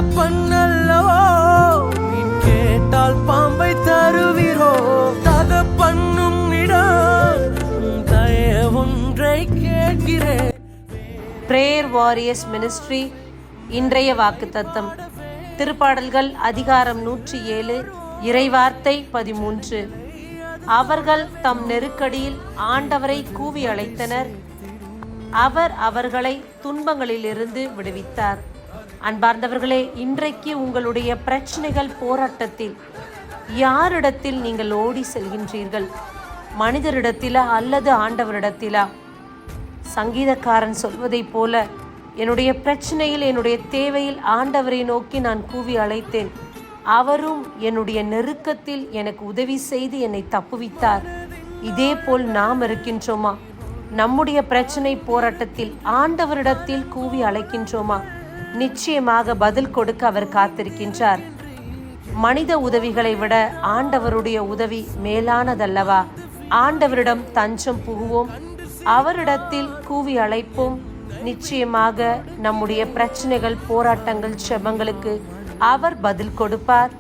தகப்பன்னல்லவோ கேட்டால் பாம்பை தருவீரோ தகப்பன்னும் இடம் ஒன்றை கேட்கிறேன். பிரேயர் வாரியர்ஸ் மினிஸ்ட்ரி இன்றைய வாக்குத்தத்தம் திருப்பாடல்கள் அதிகாரம் 107 இறைவார்த்தை 13. அவர்கள் தம் நெருக்கடியில் ஆண்டவரை கூவி அழைத்தனர், அவர் அவர்களை துன்பங்களிலிருந்து விடுவித்தார். அன்பார்ந்தவர்களே, இன்றைக்கு உங்களுடைய பிரச்சனைகள் போராட்டத்தில் யாரிடத்தில் நீங்கள் ஓடி செல்கின்றீர்கள்? மனிதரிடத்திலா அல்லது ஆண்டவரிடத்திலா? சங்கீதக்காரன் சொல்வதைப் போல, என்னுடைய பிரச்சனையில் என்னுடைய தேவையில் ஆண்டவரை நோக்கி நான் கூவி அழைத்தேன், அவரும் என்னுடைய நெருக்கத்தில் எனக்கு உதவி செய்து என்னை தப்புவித்தார். இதே போல் நாம் இருக்கின்றோமா? நம்முடைய பிரச்சனை போராட்டத்தில் ஆண்டவரிடத்தில் கூவி அழைக்கின்றோமா? நிச்சயமாக பதில் கொடுக்க அவர் காத்திருக்கின்றார். மனித உதவிகளை விட ஆண்டவருடைய உதவி மேலானதல்லவா? ஆண்டவரிடம் தஞ்சம் புகுவோம், அவரிடத்தில் கூவி அழைப்போம். நிச்சயமாக நம்முடைய பிரச்சனைகள், போராட்டங்கள், செபங்களுக்கு அவர் பதில் கொடுப்பார்.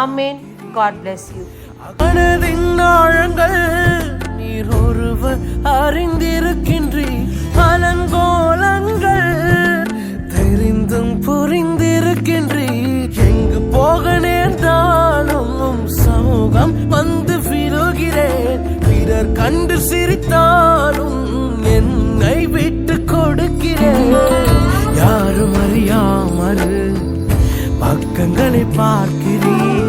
ஆமேன். God bless you. நீர் ஒருவர் அறிந்திருக்கின்றீர், அலங்கோலங்கள் தெரிந்தும் புரிந்திருக்கின்றீர். எங்கு போக நேர்ந்தாலும் சமூகம் வந்து விழுகிறேன். பிறர் கண்டு சிரித்தாலும் என்னை விட்டு கொடுக்கிறேன். யாரும் அறியாமல் பக்கங்களை பார்க்கிறேன்.